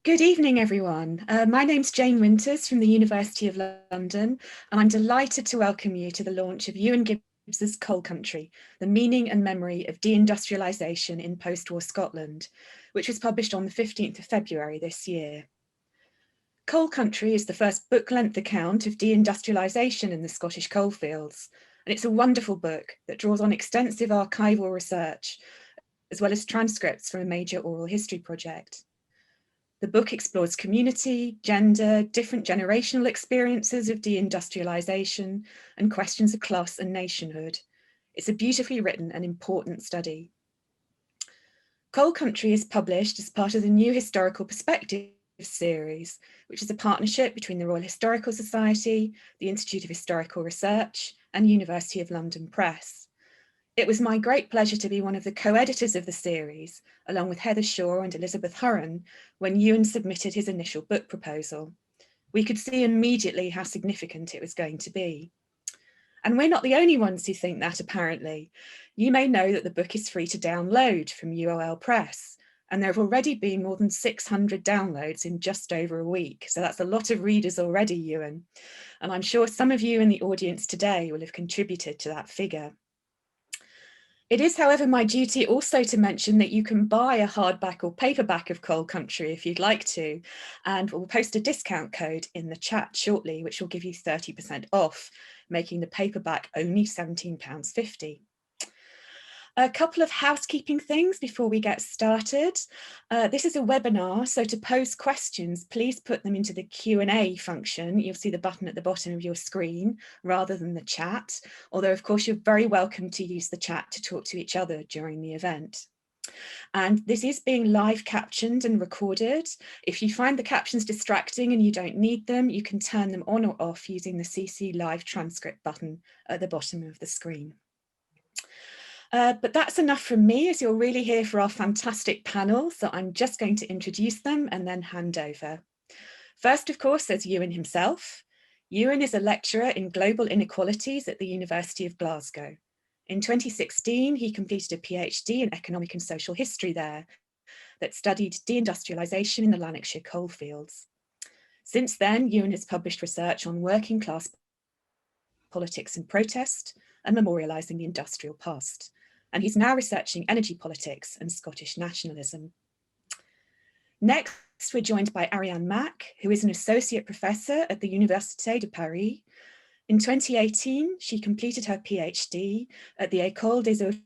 Good evening, everyone. My name's Jane Winters from the University of London, and I'm delighted to welcome you to the launch of Ewan Gibbs's Coal Country, The Meaning and Memory of Deindustrialization in Post-War Scotland, which was published on the 15th of February this year. Coal Country is the first book-length account of deindustrialization in the Scottish coalfields, and it's a wonderful book that draws on extensive archival research, as well as transcripts from a major oral history project. The book explores community, gender, different generational experiences of deindustrialization, and questions of class and nationhood. It's a beautifully written and important study. Coal Country is published as part of the New Historical Perspectives series, which is a partnership between the Royal Historical Society, the Institute of Historical Research, and University of London Press. It was my great pleasure to be one of the co-editors of the series, along with Heather Shaw and Elizabeth Hurren, when Ewan submitted his initial book proposal. We could see immediately how significant it was going to be. And we're not the only ones who think that, apparently. You may know that the book is free to download from UOL Press, and there have already been more than 600 downloads in just over a week. So that's a lot of readers already, Ewan. And I'm sure some of you in the audience today will have contributed to that figure. It is, however, my duty also to mention that you can buy a hardback or paperback of Coal Country if you'd like to, and we'll post a discount code in the chat shortly, which will give you 30% off, making the paperback only £17.50. A couple of housekeeping things before we get started. This is a webinar, so to pose questions, please put them into the Q&A function. You'll see the button at the bottom of your screen rather than the chat, although of course you're very welcome to use the chat to talk to each other during the event. And this is being live captioned and recorded. If you find the captions distracting and you don't need them, you can turn them on or off using the CC Live Transcript button at the bottom of the screen. But that's enough from me, as you're really here for our fantastic panel, so I'm just going to introduce them and then hand over. First, of course, there's Ewan himself. Ewan is a lecturer in global inequalities at the University of Glasgow. In 2016, he completed a PhD in economic and social history there that studied deindustrialization in the Lanarkshire coalfields. Since then, Ewan has published research on working class politics and protest and memorialising the industrial past. And he's now researching energy politics and Scottish nationalism. Next, we're joined by Ariane Mak, who is an associate professor at the Université de Paris. In 2018, she completed her PhD at the École des Hautes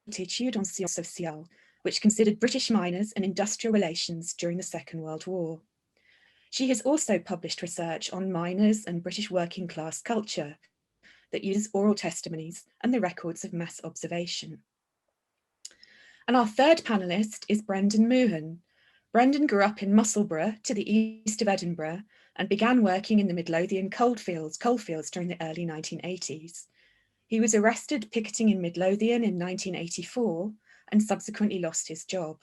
Études en Sciences Sociales, which considered British miners and industrial relations during the Second World War. She has also published research on miners and British working class culture that uses oral testimonies and the records of mass observation. And our third panellist is Brendan Moohan. Brendan grew up in Musselburgh to the east of Edinburgh and began working in the Midlothian coalfields during the early 1980s. He was arrested picketing in Midlothian in 1984 and subsequently lost his job.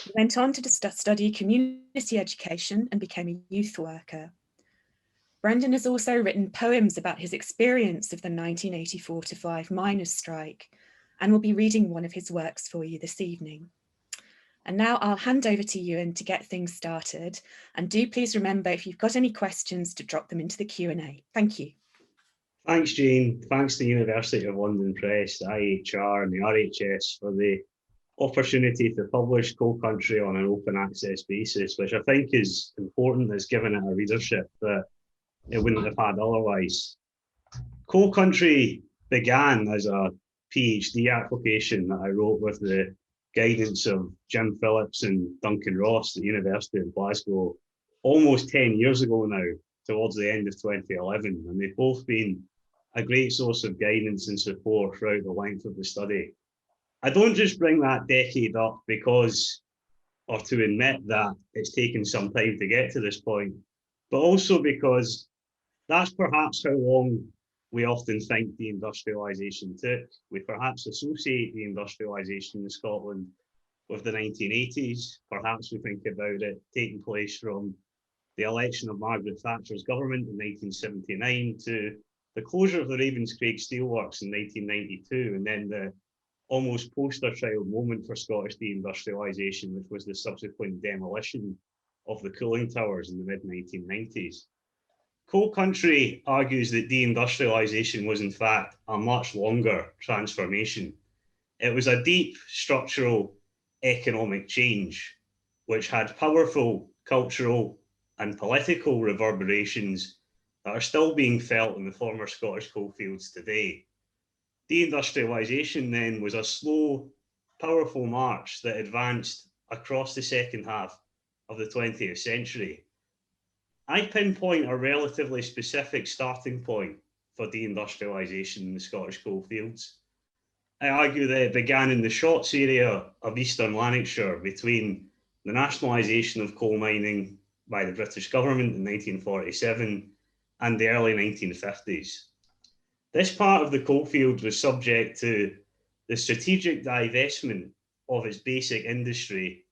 He went on to study community education and became a youth worker. Brendan has also written poems about his experience of the 1984-5 miners' strike, and will be reading one of his works for you this evening. And now I'll hand over to Ewan to get things started. And do please remember, if you've got any questions, to drop them into the Q&A. Thank you. Thanks, Jane. Thanks to the University of London Press, the IHR and the RHS for the opportunity to publish Coal Country on an open access basis, which I think is important, as given it a readership that it wouldn't have had otherwise. Coal Country began as a PhD application that I wrote with the guidance of Jim Phillips and Duncan Ross at the University of Glasgow almost 10 years ago now, towards the end of 2011, and they've both been a great source of guidance and support throughout the length of the study. I don't just bring that decade up because, or to admit that it's taken some time to get to this point, but also because that's perhaps how long we often think deindustrialization took. We perhaps associate deindustrialization in Scotland with the 1980s. Perhaps we think about it taking place from the election of Margaret Thatcher's government in 1979 to the closure of the Ravenscraig Steelworks in 1992, and then the almost poster child moment for Scottish deindustrialisation, which was the subsequent demolition of the cooling towers in the mid-1990s. Coal Country argues that deindustrialization was in fact a much longer transformation. It was a deep structural economic change which had powerful cultural and political reverberations that are still being felt in the former Scottish coalfields today. Deindustrialisation then was a slow, powerful march that advanced across the second half of the 20th century. I pinpoint a relatively specific starting point for deindustrialisation in the Scottish coalfields. I argue that it began in the Shotts area of eastern Lanarkshire between the nationalisation of coal mining by the British government in 1947 and the early 1950s. This part of the coalfield was subject to the strategic divestment of its basic industry,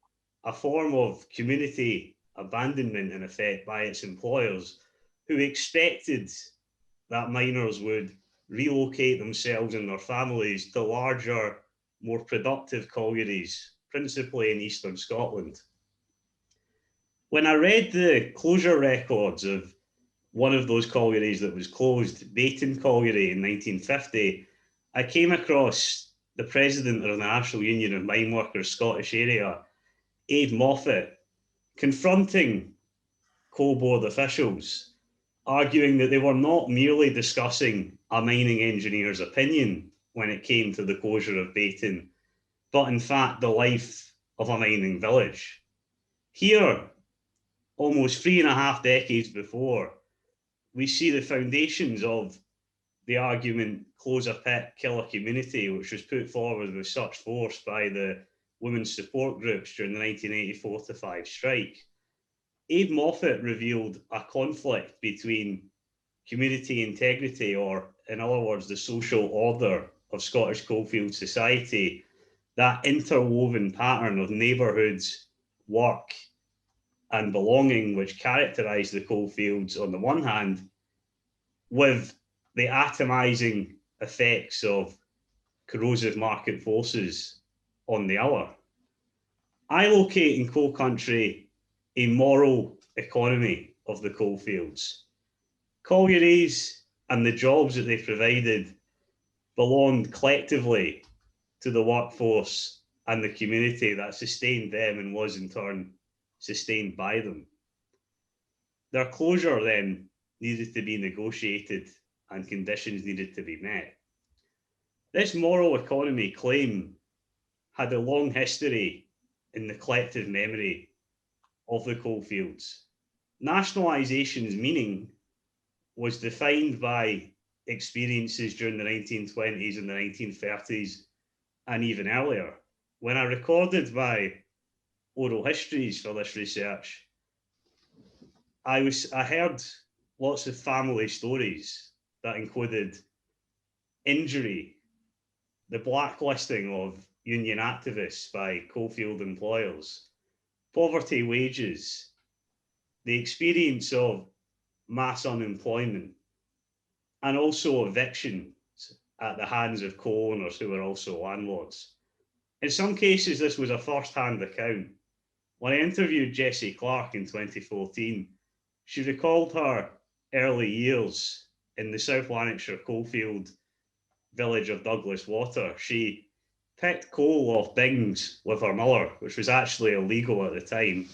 a form of community abandonment in effect by its employers, who expected that miners would relocate themselves and their families to larger, more productive collieries, principally in eastern Scotland. When I read the closure records of one of those collieries that was closed, Bayton Colliery in 1950, I came across the president of the National Union of Mine Workers Scottish area, Abe Moffat, confronting coal board officials, arguing that they were not merely discussing a mining engineer's opinion when it came to the closure of Bayton, but in fact the life of a mining village. Here, almost 3.5 decades before, we see the foundations of the argument close a pit, kill a community, which was put forward with such force by the women's support groups during the 1984-5 strike. Abe Moffat revealed a conflict between community integrity, or in other words, the social order of Scottish coalfield society, that interwoven pattern of neighbourhoods, work, and belonging which characterised the coalfields on the one hand, with the atomising effects of corrosive market forces on the other. I locate in Coal Country a moral economy of the coalfields. Collieries and the jobs that they provided belonged collectively to the workforce and the community that sustained them and was in turn sustained by them. Their closure then needed to be negotiated and conditions needed to be met. This moral economy claim had a long history in the collective memory of the coalfields. Nationalisation's meaning was defined by experiences during the 1920s and the 1930s and even earlier. When I recorded my oral histories for this research, I heard lots of family stories that included injury, the blacklisting of union activists by coalfield employers, poverty wages, the experience of mass unemployment, and also evictions at the hands of co-owners who were also landlords. In some cases, this was a first-hand account. When I interviewed Jessie Clark in 2014, she recalled her early years in the South Lanarkshire coalfield village of Douglas Water. She picked coal off bings with her mother, which was actually illegal at the time,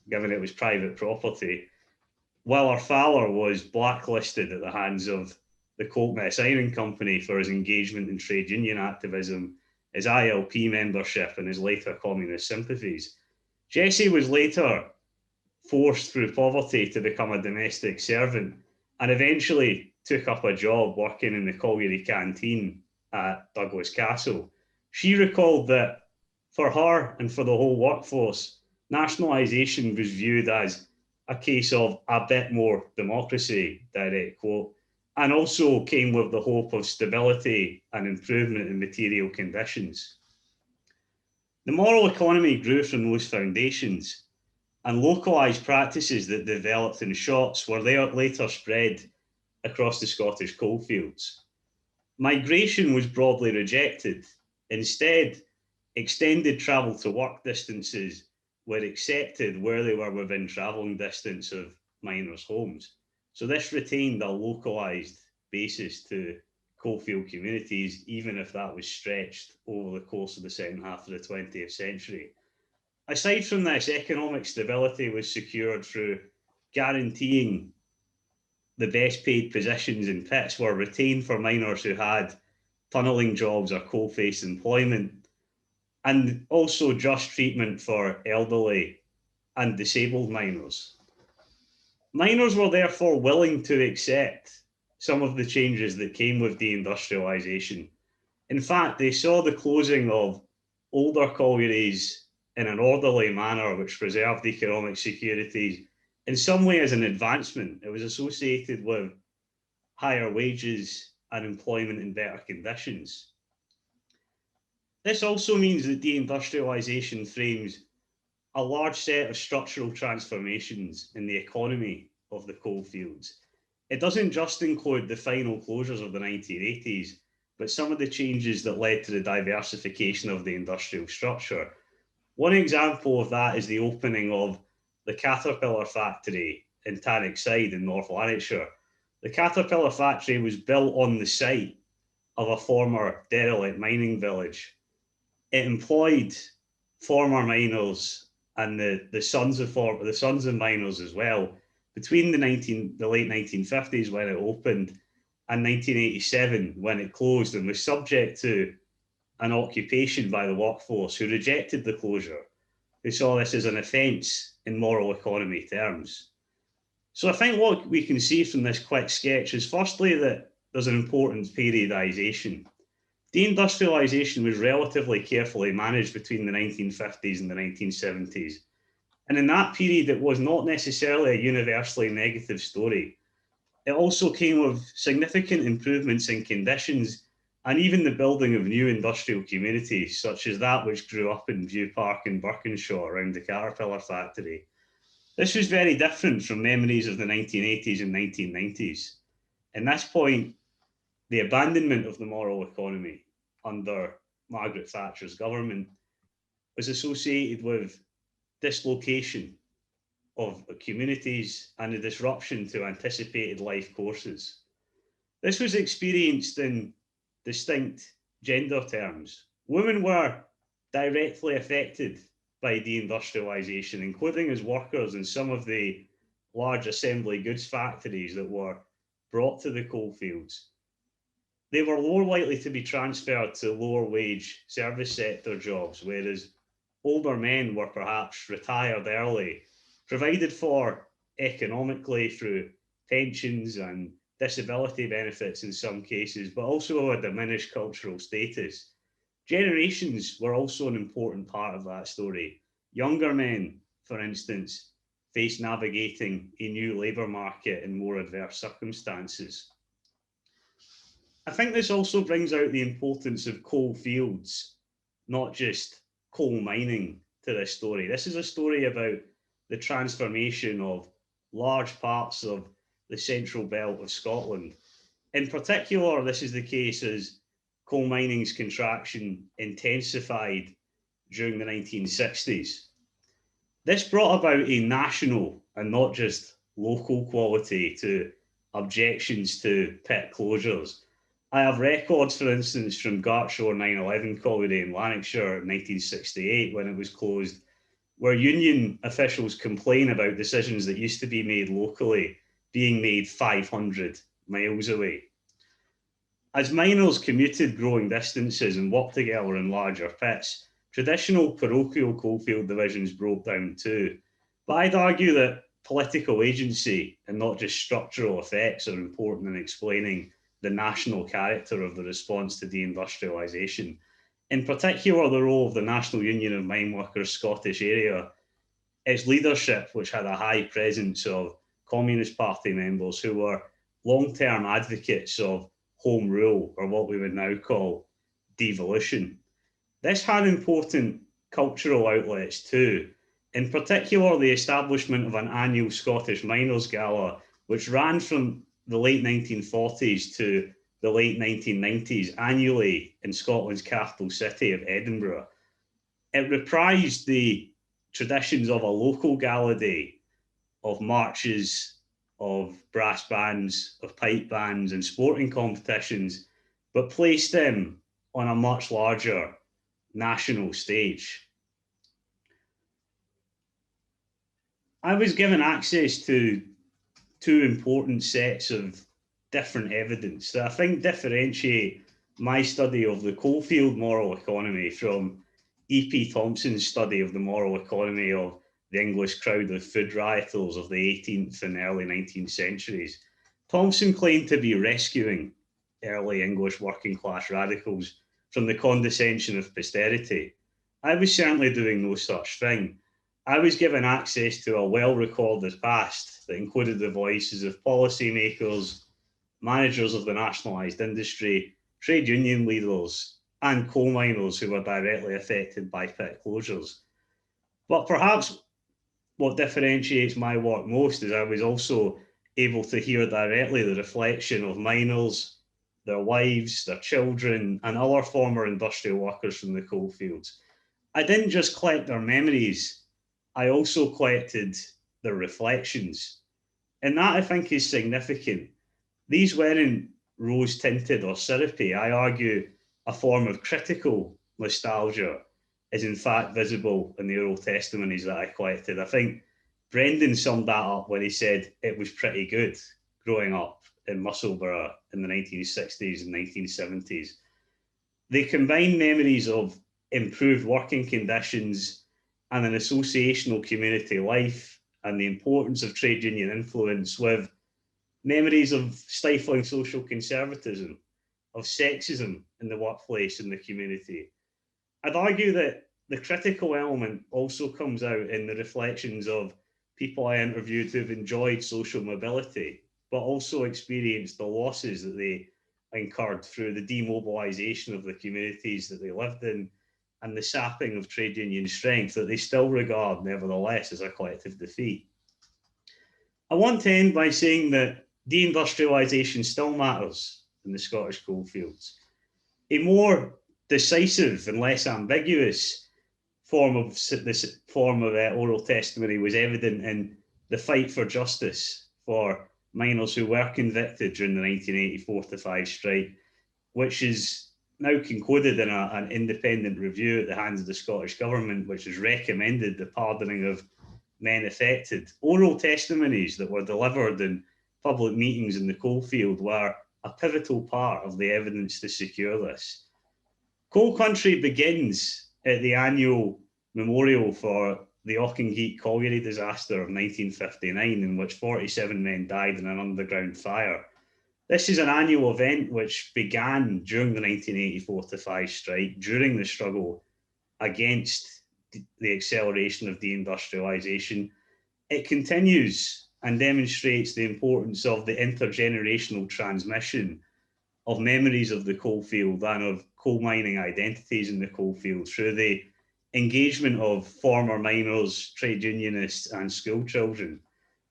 given it was private property, while her father was blacklisted at the hands of the Coltmess Iron Company for his engagement in trade union activism, his ILP membership, and his later communist sympathies. Jessie was later forced through poverty to become a domestic servant and eventually took up a job working in the colliery canteen at Douglas Castle. She recalled that for her and for the whole workforce, nationalisation was viewed as a case of a bit more democracy, direct quote, and also came with the hope of stability and improvement in material conditions. The moral economy grew from those foundations, and localised practices that developed in Shotts were later spread across the Scottish coalfields. Migration was broadly rejected. Instead, extended travel to work distances were accepted where they were within travelling distance of miners' homes. So this retained a localised basis to coalfield communities, even if that was stretched over the course of the second half of the 20th century. Aside from this, economic stability was secured through guaranteeing the best paid positions in pits were retained for miners who had tunnelling jobs or coalface employment, and also just treatment for elderly and disabled miners. Miners were therefore willing to accept some of the changes that came with deindustrialization. In fact, they saw the closing of older collieries in an orderly manner, which preserved economic security, in some way as an advancement. It was associated with higher wages and employment in better conditions. This also means that deindustrialization frames a large set of structural transformations in the economy of the coalfields. It doesn't just include the final closures of the 1980s, but some of the changes that led to the diversification of the industrial structure. One example of that is the opening of the Caterpillar factory in Tannockside in North Lanarkshire. The Caterpillar factory was built on the site of a former derelict mining village. It employed former miners and the sons of miners as well. Between the late 1950s when it opened and 1987 when it closed, and was subject to an occupation by the workforce who rejected the closure, who saw this as an offence in moral economy terms. So I think what we can see from this quick sketch is firstly that there's an important periodisation. Deindustrialisation was relatively carefully managed between the 1950s and the 1970s. And in that period, it was not necessarily a universally negative story. It also came with significant improvements in conditions and even the building of new industrial communities, such as that which grew up in View Park in Birkinshaw around the Caterpillar factory. This was very different from memories of the 1980s and 1990s. In this point, the abandonment of the moral economy under Margaret Thatcher's government was associated with dislocation of communities and a disruption to anticipated life courses. This was experienced in distinct gender terms. Women were directly affected by deindustrialization, including as workers in some of the large assembly goods factories that were brought to the coalfields. They were more likely to be transferred to lower wage service sector jobs, whereas older men were perhaps retired early, provided for economically through pensions and disability benefits in some cases, but also a diminished cultural status. Generations were also an important part of that story. Younger men, for instance, faced navigating a new labour market in more adverse circumstances. I think this also brings out the importance of coal fields, not just coal mining, to this story. This is a story about the transformation of large parts of the central belt of Scotland. In particular, this is the case as coal mining's contraction intensified during the 1960s. This brought about a national and not just local quality to objections to pit closures. I have records, for instance, from Gartshore 911 colliery in Lanarkshire in 1968 when it was closed, where union officials complain about decisions that used to be made locally being made 500 miles away. As miners commuted growing distances and worked together in larger pits, traditional parochial coalfield divisions broke down too. But I'd argue that political agency and not just structural effects are important in explaining the national character of the response to deindustrialisation. In particular, the role of the National Union of Mine Workers Scottish area, its leadership, which had a high presence of Communist Party members who were long-term advocates of home rule, or what we would now call devolution. This had important cultural outlets too, in particular the establishment of an annual Scottish Miners' Gala, which ran from the late 1940s to the late 1990s annually in Scotland's capital city of Edinburgh. It reprised the traditions of a local gala day, of marches, of brass bands, of pipe bands and sporting competitions, but placed them on a much larger national stage. I was given access to two important sets of different evidence that I think differentiate my study of the coalfield moral economy from E.P. Thompson's study of the moral economy of the English crowd of food rioters of the 18th and early 19th centuries. Thompson claimed to be rescuing early English working class radicals from the condescension of posterity. I was certainly doing no such thing. I was given access to a well-recorded past that included the voices of policymakers, managers of the nationalized industry, trade union leaders, and coal miners who were directly affected by pit closures. But perhaps what differentiates my work most is I was also able to hear directly the reflection of miners, their wives, their children, and other former industrial workers from the coalfields. I didn't just collect their memories, I also collected their reflections. And that I think is significant. These weren't rose tinted or syrupy. I argue a form of critical nostalgia is in fact visible in the oral testimonies that I collected. I think Brendan summed that up when he said it was pretty good growing up in Musselburgh in the 1960s and 1970s. They combine memories of improved working conditions and an associational community life and the importance of trade union influence with memories of stifling social conservatism, of sexism in the workplace and the community. I'd argue that the critical element also comes out in the reflections of people I interviewed who've enjoyed social mobility, but also experienced the losses that they incurred through the demobilisation of the communities that they lived in and the sapping of trade union strength that they still regard, nevertheless, as a collective defeat. I want to end by saying that deindustrialisation still matters in the Scottish coalfields. A more decisive and less ambiguous form of oral testimony was evident in the fight for justice for miners who were convicted during the 1984-5 strike, which is now concluded in an independent review at the hands of the Scottish Government, which has recommended the pardoning of men affected. Oral testimonies that were delivered in public meetings in the coalfield were a pivotal part of the evidence to secure this. Coal Country begins at the annual memorial for the Auchengeek colliery disaster of 1959, in which 47 men died in an underground fire. This is an annual event which began during the 1984-5 strike, during the struggle against the acceleration of deindustrialization. It continues and demonstrates the importance of the intergenerational transmission of memories of the coalfield and of coal mining identities in the coalfield through the engagement of former miners, trade unionists, and school children.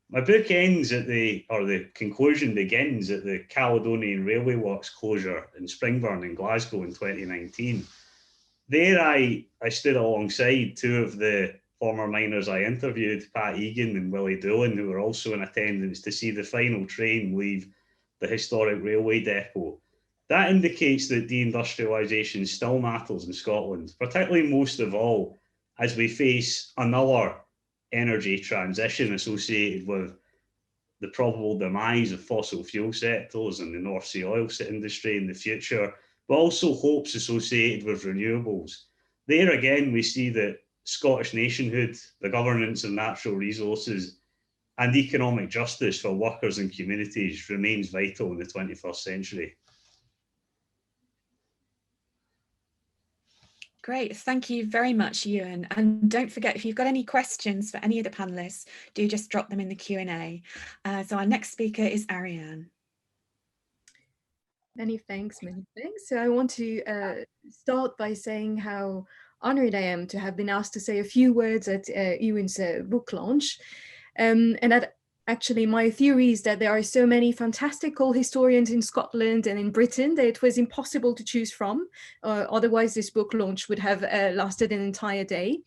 My book ends at the conclusion begins at the Caledonian Railway Works closure in Springburn in Glasgow in 2019. There I stood alongside two of the former miners I interviewed, Pat Egan and Willie Doolan, who were also in attendance to see the final train leave the historic railway depot. That indicates that deindustrialisation still matters in Scotland, particularly most of all as we face another energy transition associated with the probable demise of fossil fuel sectors and the North Sea oil industry in the future, but also hopes associated with renewables. There again, we see that Scottish nationhood, the governance of natural resources, and economic justice for workers and communities remains vital in the 21st century. Great, thank you very much, Ewan. And don't forget, if you've got any questions for any of the panelists, do just drop them in the Q&A. So our next speaker is Ariane. Many thanks. So I want to start by saying how honored I am to have been asked to say a few words at Ewan's book launch. And that actually my theory is that there are so many fantastic coal historians in Scotland and in Britain that it was impossible to choose from. Otherwise, this book launch would have lasted an entire day.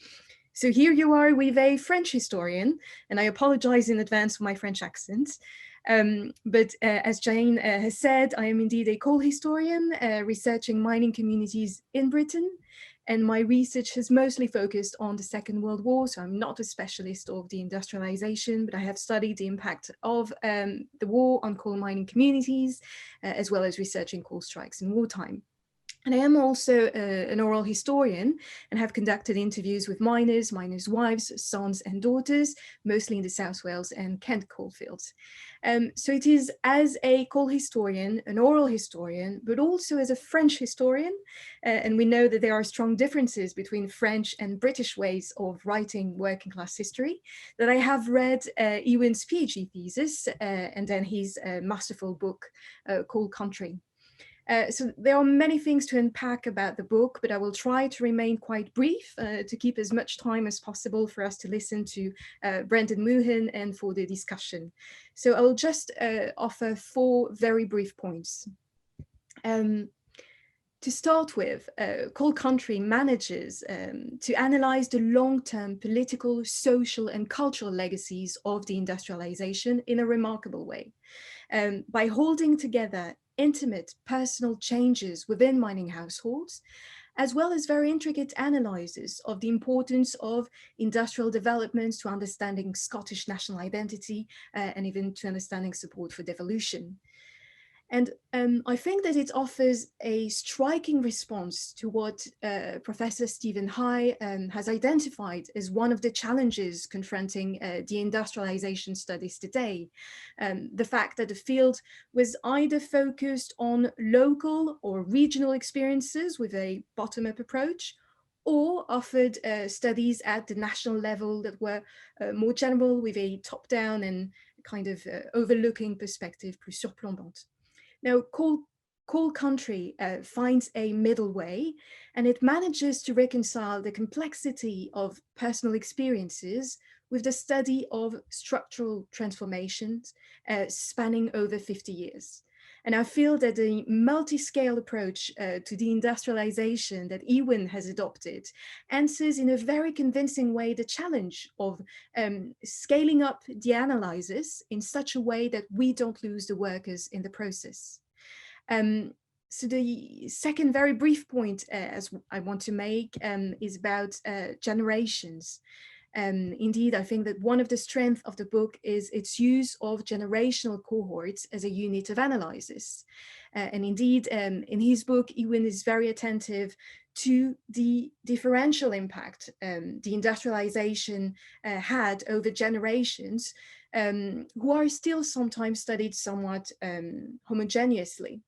So here you are with a French historian, and I apologize in advance for my French accent. But as Jane has said, I am indeed a coal historian researching mining communities in Britain. And my research has mostly focused on the Second World War. So I'm not a specialist of deindustrialization, but I have studied the impact of the war on coal mining communities, as well as researching coal strikes in wartime. And I am also an oral historian and have conducted interviews with miners, miners' wives, sons and daughters, mostly in the South Wales and Kent coalfields. So it is as a coal historian, an oral historian, but also as a French historian. And we know that there are strong differences between French and British ways of writing working class history, that I have read Ewan's PhD thesis and then his masterful book, Coal Country. So there are many things to unpack about the book, but I will try to remain quite brief to keep as much time as possible for us to listen to Brendan Moohan and for the discussion. So I will just offer 4 very brief points. To start with, Coal Country manages to analyze the long-term political, social, and cultural legacies of deindustrialization in a remarkable way. By holding together intimate personal changes within mining households, as well as very intricate analyses of the importance of industrial developments to understanding Scottish national identity and even to understanding support for devolution. And I think that it offers a striking response to what Professor Stephen High has identified as one of the challenges confronting deindustrialization studies today. The fact that the field was either focused on local or regional experiences with a bottom-up approach, or offered studies at the national level that were more general with a top-down and kind of overlooking perspective plus surplombante. Now, Coal Country finds a middle way, and it manages to reconcile the complexity of personal experiences with the study of structural transformations spanning over 50 years. And I feel that the multi-scale approach to deindustrialization that Ewan has adopted answers in a very convincing way the challenge of scaling up the analysis in such a way that we don't lose the workers in the process. So the second very brief point as I want to make is about generations. Indeed, I think that one of the strengths of the book is its use of generational cohorts as a unit of analysis. And indeed, in his book, Ewan is very attentive to the differential impact the industrialization had over generations, who are still sometimes studied somewhat homogeneously.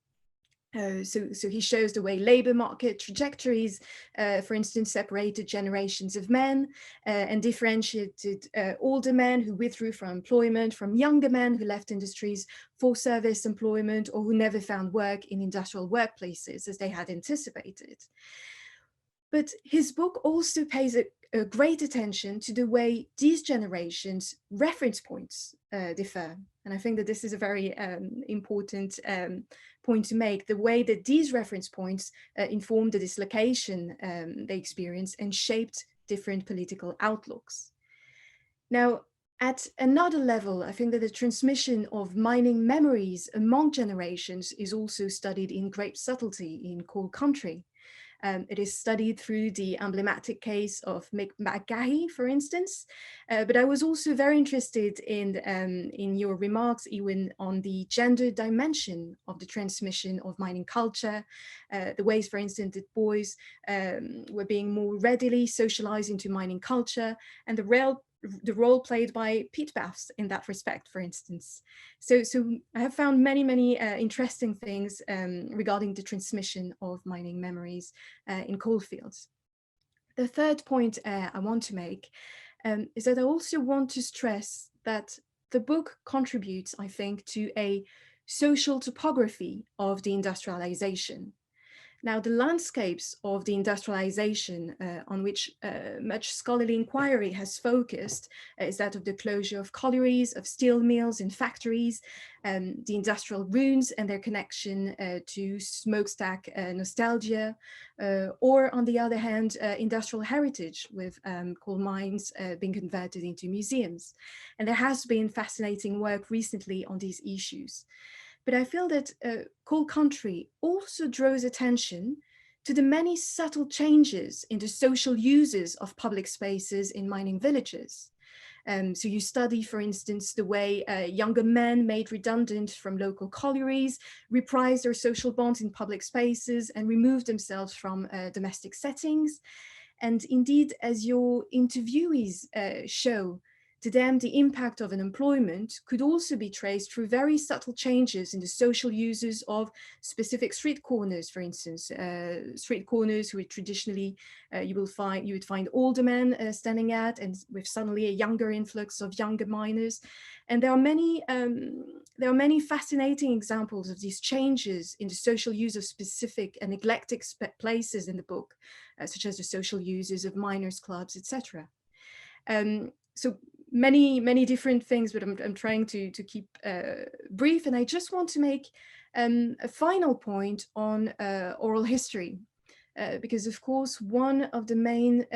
So he shows the way labor market trajectories, for instance, separated generations of men and differentiated older men who withdrew from employment from younger men who left industries for service employment or who never found work in industrial workplaces as they had anticipated. But his book also pays a great attention to the way these generations' reference points differ. And I think that this is a very important point to make, the way that these reference points informed the dislocation they experienced and shaped different political outlooks. Now, at another level, I think that the transmission of mining memories among generations is also studied in great subtlety in Coal Country. It is studied through the emblematic case of Mick McGahey, for instance, but I was also very interested in your remarks, Ewan, on the gender dimension of the transmission of mining culture, the ways, for instance, that boys were being more readily socialized into mining culture, and the role played by peat baths in that respect, for instance. So I have found many interesting things regarding the transmission of mining memories in coalfields. The third point I want to make is that I also want to stress that the book contributes, I think, to a social topography of deindustrialization. Now, the landscapes of the industrialization on which much scholarly inquiry has focused is that of the closure of collieries, of steel mills and factories, the industrial ruins and their connection to smokestack nostalgia, or on the other hand, industrial heritage with coal mines being converted into museums. And there has been fascinating work recently on these issues. But I feel that Coal Country also draws attention to the many subtle changes in the social uses of public spaces in mining villages. So you study, for instance, the way younger men made redundant from local collieries reprise their social bonds in public spaces and remove themselves from domestic settings. And indeed, as your interviewees show, to them, the impact of unemployment could also be traced through very subtle changes in the social uses of specific street corners, for instance, street corners who traditionally you would find older men standing at, and with suddenly a younger influx of younger miners. And there are many fascinating examples of these changes in the social use of specific and neglected places in the book, such as the social uses of miners' clubs, etc. So many different things, but I'm trying to keep brief. And I just want to make a final point on oral history, because of course, one of the main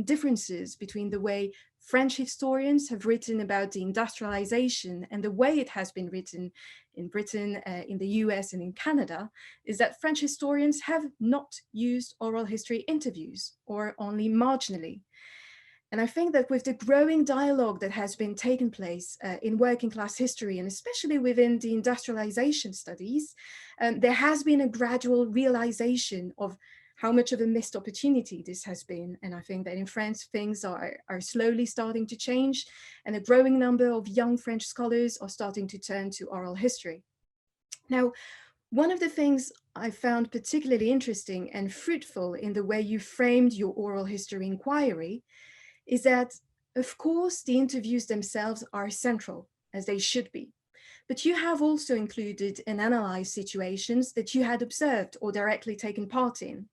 differences between the way French historians have written about the industrialization and the way it has been written in Britain, in the US and in Canada, is that French historians have not used oral history interviews, or only marginally. And I think that with the growing dialogue that has been taken place in working class history, and especially within the industrialization studies, there has been a gradual realization of how much of a missed opportunity this has been. And I think that in France, things are slowly starting to change, and a growing number of young French scholars are starting to turn to oral history. Now, one of the things I found particularly interesting and fruitful in the way you framed your oral history inquiry is that, of course, the interviews themselves are central, as they should be. But you have also included and analyzed situations that you had observed or directly taken part in.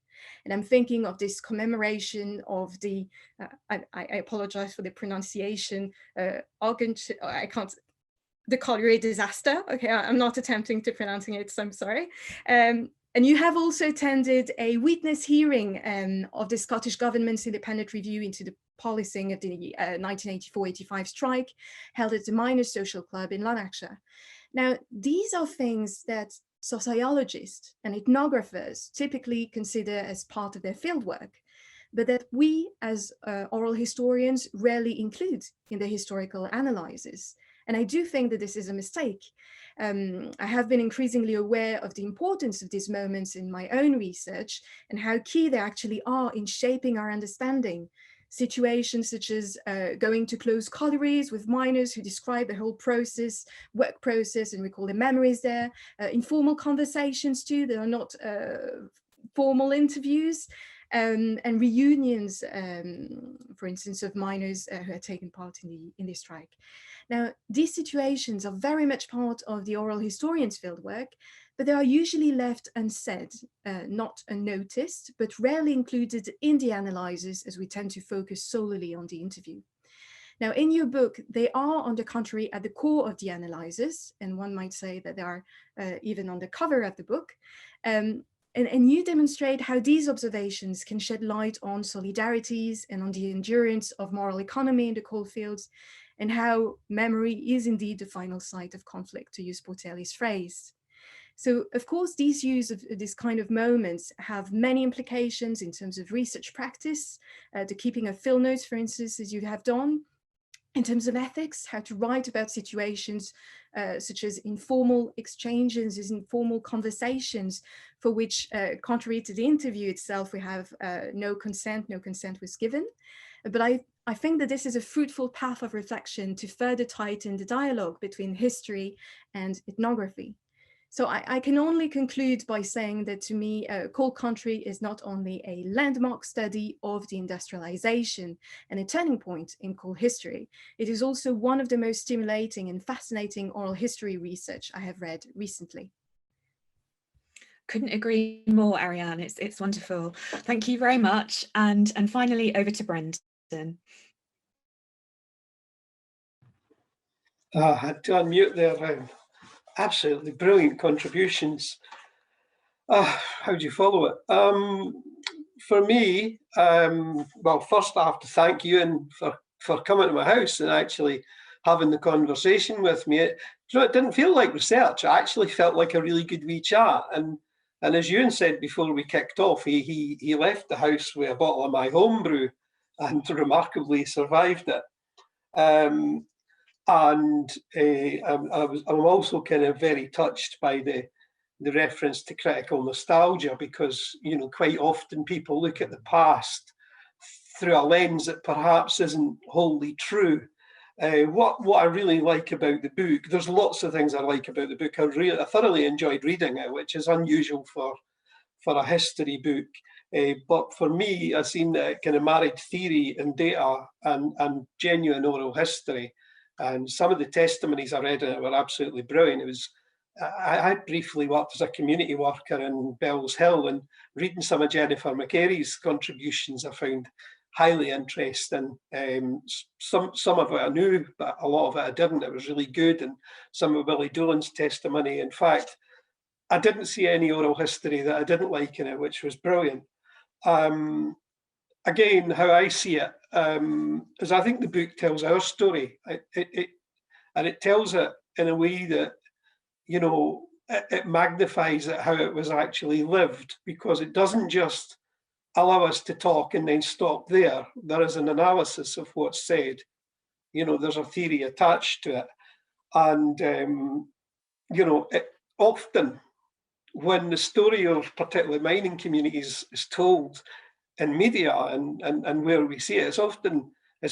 And I'm thinking of this commemoration of the, I apologize for the pronunciation, the colliery disaster. Okay, I'm not attempting to pronounce it, so I'm sorry. And you have also attended a witness hearing of the Scottish Government's independent review into the policing of the 1984-85 strike held at the Miners' Social Club in Lanarkshire. Now, these are things that sociologists and ethnographers typically consider as part of their fieldwork, but that we as oral historians rarely include in the historical analyses. And I do think that this is a mistake. I have been increasingly aware of the importance of these moments in my own research and how key they actually are in shaping our understanding. Situations such as going to close collieries with miners who describe the whole process, work process, and recall their memories there. Informal conversations too, that are not formal interviews. And reunions, for instance, of miners who had taken part in the strike. Now, these situations are very much part of the oral historian's fieldwork, but they are usually left unsaid, not unnoticed, but rarely included in the analyses, as we tend to focus solely on the interview. Now, in your book, they are, on the contrary, at the core of the analyses, and one might say that they are even on the cover of the book. And you demonstrate how these observations can shed light on solidarities and on the endurance of moral economy in the coalfields, and how memory is indeed the final site of conflict, to use Portelli's phrase. So, of course, these use of this kind of moments have many implications in terms of research practice, the keeping of field notes, for instance, as you have done, in terms of ethics, how to write about situations such as informal exchanges, informal conversations, for which, contrary to the interview itself, we have no consent was given. But I think that this is a fruitful path of reflection to further tighten the dialogue between history and ethnography. So I can only conclude by saying that to me, Coal Country is not only a landmark study of the industrialization and a turning point in coal history, it is also one of the most stimulating and fascinating oral history research I have read recently. Couldn't agree more, Ariane. It's wonderful. Thank you very much. And finally, over to Brendan. I had to unmute there. Absolutely brilliant contributions. How do you follow it? For me, well, first I have to thank Ewan for coming to my house and actually having the conversation with me. It didn't feel like research. It actually felt like a really good wee chat. And as Ewan said before we kicked off, he left the house with a bottle of my homebrew and remarkably survived it. I'm also kind of very touched by the reference to critical nostalgia, because, you know, quite often people look at the past through a lens that perhaps isn't wholly true. What I really like about the book, there's lots of things I like about the book. I thoroughly enjoyed reading it, which is unusual for a history book. But for me, I've seen that it kind of married theory and data and genuine oral history. And some of the testimonies I read in it were absolutely brilliant. It was, I briefly worked as a community worker in Bells Hill, and reading some of Jennifer McCary's contributions I found highly interesting. Some of it I knew, but a lot of it I didn't. It was really good. And some of Willie Doolan's testimony, in fact, I didn't see any oral history that I didn't like in it, which was brilliant. Again, how I see it is, I think the book tells our story. It tells it in a way that, you know, it magnifies it how it was actually lived, because it doesn't just allow us to talk and then stop there. There is an analysis of what's said. You know, there's a theory attached to it. And, you know, often when the story of particularly mining communities is told in media and where we see it, it's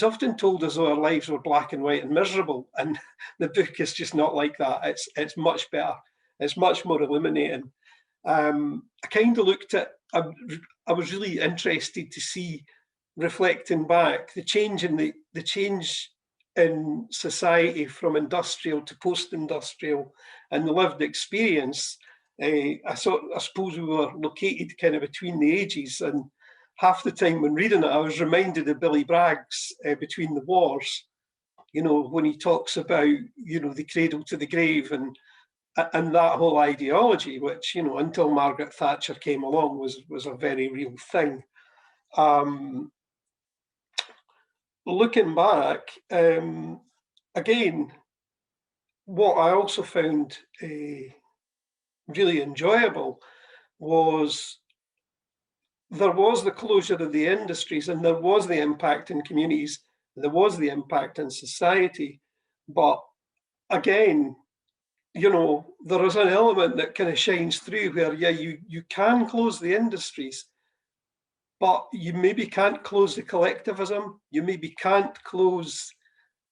often told as though our lives were black and white and miserable. And the book is just not like that. It's much better. It's much more illuminating. I kind of looked at, I was really interested to see, reflecting back, the change in society from industrial to post-industrial and the lived experience. I suppose we were located kind of between the ages, and half the time when reading it, I was reminded of Billy Bragg's Between the Wars, you know, when he talks about, you know, the cradle to the grave and that whole ideology, which, you know, until Margaret Thatcher came along was a very real thing. Looking back, again, what I also found really enjoyable was there was the closure of the industries, and there was the impact in communities, there was the impact in society. But again, you know, there is an element that kind of shines through where, yeah, you can close the industries, but you maybe can't close the collectivism, you maybe can't close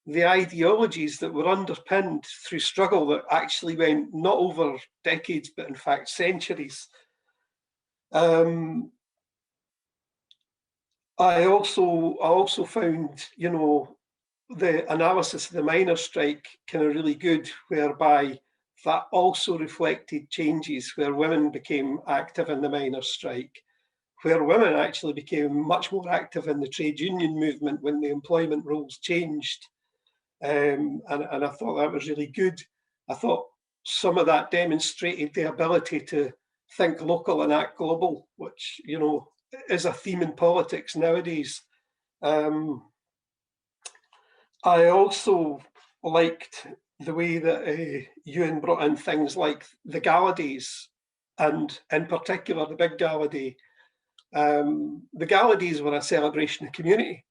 the ideologies that were underpinned through struggle that actually went not over decades, but in fact centuries. I also found, you know, the analysis of the miners' strike kind of really good, whereby that also reflected changes where women became active in the miners' strike, where women actually became much more active in the trade union movement when the employment roles changed. And I thought that was really good. I thought some of that demonstrated the ability to think local and act global, which, you know, is a theme in politics nowadays. I also liked the way that Ewan brought in things like the gala days, and in particular the big gala day. The gala days were a celebration of community.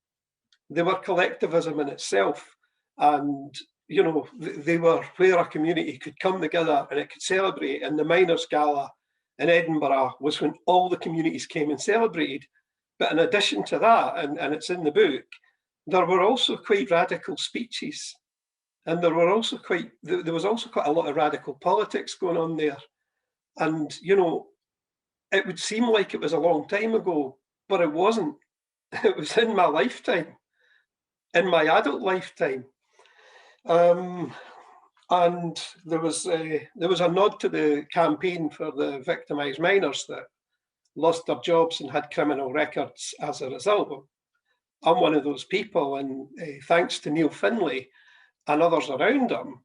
They were collectivism in itself, and, you know, they were where a community could come together and it could celebrate. And the Miners' Gala in Edinburgh was when all the communities came and celebrated. But in addition to that, and it's in the book, there were also quite radical speeches, and there was also quite a lot of radical politics going on there. And, you know, it would seem like it was a long time ago, but it wasn't. It was in my lifetime, in my adult lifetime. And there was a nod to the campaign for the victimised miners that lost their jobs and had criminal records as a result. I'm one of those people, and thanks to Neil Finlay and others around him,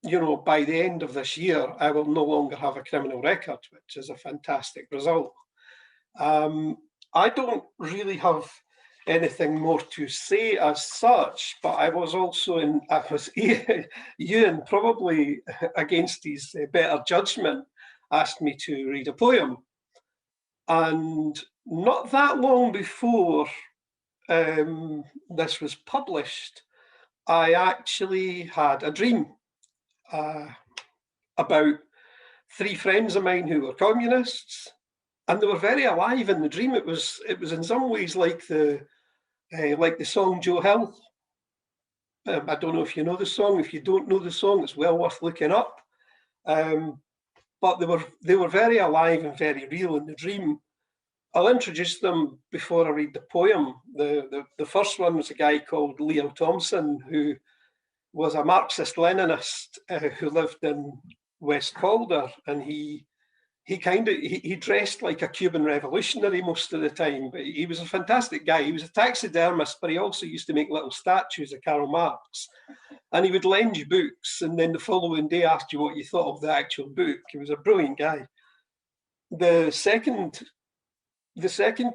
you know, by the end of this year, I will no longer have a criminal record, which is a fantastic result. I don't really have anything more to say as such, but I was Ewan, probably against his better judgment, asked me to read a poem. And not that long before this was published, I actually had a dream about 3 friends of mine who were communists, and they were very alive in the dream. It was in some ways like the song Joe Hill. I don't know if you know the song. If you don't know the song, it's well worth looking up. But they were very alive and very real in the dream. I'll introduce them before I read the poem. The first one was a guy called Leo Thompson, who was a Marxist-Leninist who lived in West Calder, and he dressed like a Cuban revolutionary most of the time, but he was a fantastic guy. He was a taxidermist, but he also used to make little statues of Karl Marx. And he would lend you books, and then the following day ask you what you thought of the actual book. He was a brilliant guy. The second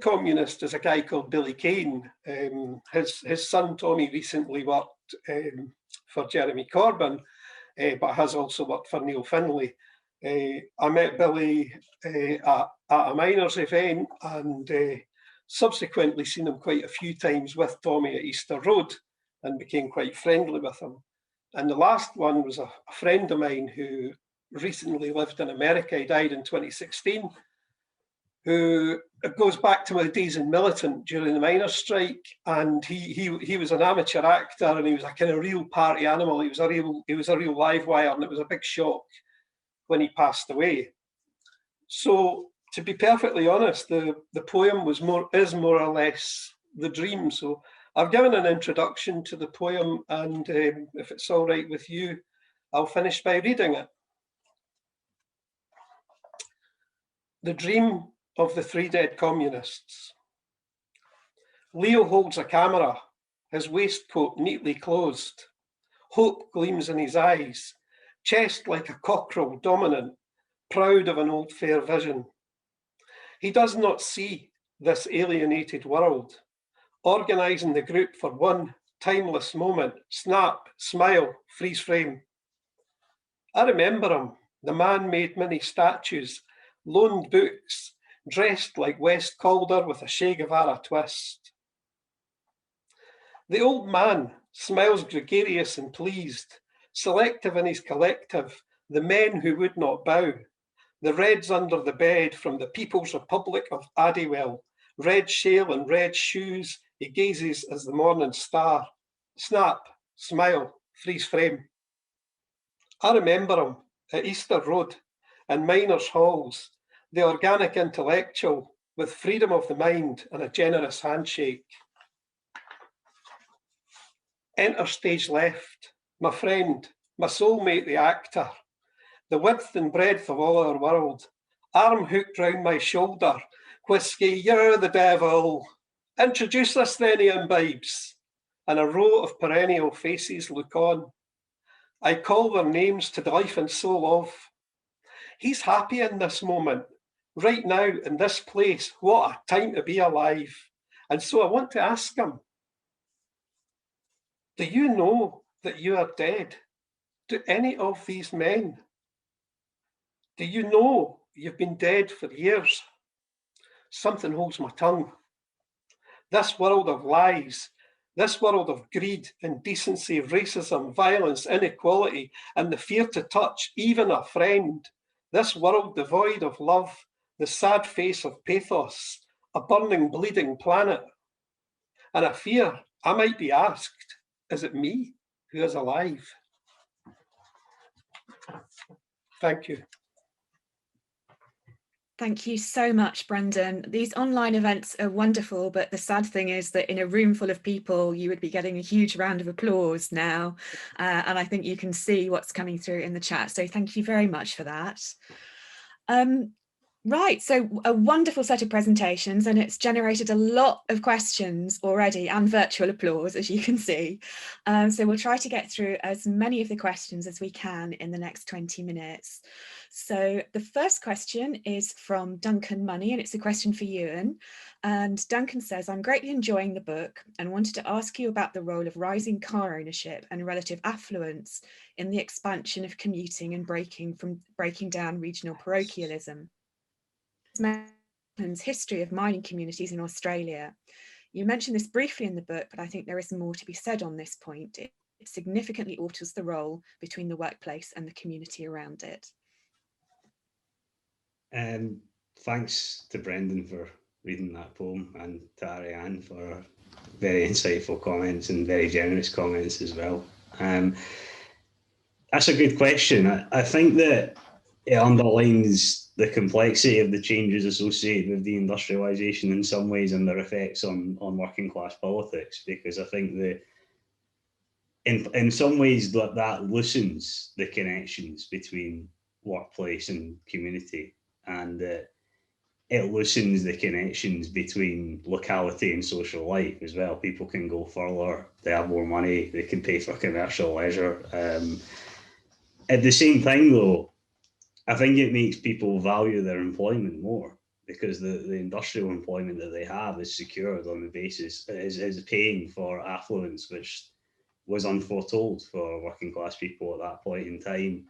communist is a guy called Billy Kane. His son Tommy recently worked for Jeremy Corbyn, but has also worked for Neil Finlay. I met Billy at a miners' event, and subsequently seen him quite a few times with Tommy at Easter Road, and became quite friendly with him. And the last one was a friend of mine who recently lived in America. He died in 2016, who goes back to my days in Militant during the miners' strike, and he was an amateur actor, and he was a kind of real party animal. He was a real live wire, and it was a big shock when he passed away. So, to be perfectly honest, the poem is more or less the dream. So I've given an introduction to the poem, and if it's all right with you, I'll finish by reading it. The dream of the 3 dead communists. Leo holds a camera, his waistcoat neatly closed. Hope gleams in his eyes, chest like a cockerel dominant, proud of an old fair vision. He does not see this alienated world, organising the group for one timeless moment, snap, smile, freeze frame. I remember him, the man made many statues, loaned books, dressed like West Calder with a Che Guevara twist. The old man smiles gregarious and pleased, selective in his collective, the men who would not bow, the reds under the bed from the People's Republic of Addiewell, red shale and red shoes, he gazes as the morning star. Snap, smile, freeze frame. I remember him at Easter Road and miners' halls, the organic intellectual with freedom of the mind and a generous handshake. Enter stage left, my friend, my soulmate, the actor, the width and breadth of all our world, arm hooked round my shoulder, whiskey, you're the devil. Introduce us then, he imbibes, and a row of perennial faces look on. I call their names to the life and soul of. He's happy in this moment, right now in this place. What a time to be alive. And so I want to ask him, do you know that you are dead? Do any of these men? Do you know you've been dead for years? Something holds my tongue. This world of lies, this world of greed, indecency, racism, violence, inequality, and the fear to touch even a friend, this world devoid of love, the sad face of pathos, a burning, bleeding planet. And I fear I might be asked, is it me who is alive? Thank you. Thank you so much, Brendan. These online events are wonderful, but the sad thing is that in a room full of people, you would be getting a huge round of applause now. And I think you can see what's coming through in the chat. So thank you very much for that. Right, so a wonderful set of presentations, and it's generated a lot of questions already and virtual applause, as you can see. So we'll try to get through as many of the questions as we can in the next 20 minutes. So the first question is from Duncan Money, and it's a question for Ewan. And Duncan says, I'm greatly enjoying the book and wanted to ask you about the role of rising car ownership and relative affluence in the expansion of commuting and breaking down regional parochialism. History of mining communities in Australia. You mentioned this briefly in the book, but I think there is more to be said on this point. It significantly alters the role between the workplace and the community around it. Thanks to Brendan for reading that poem, and to Ariane for very insightful comments and very generous comments as well. That's a good question. I think that it underlines the complexity of the changes associated with deindustrialization in some ways and their effects on working class politics, because I think that in some ways that loosens the connections between workplace and community, and it loosens the connections between locality and social life as well. People can go further, they have more money, they can pay for commercial leisure. At the same time though, I think it makes people value their employment more, because the industrial employment that they have is secured on the basis, is paying for affluence, which was unforetold for working class people at that point in time.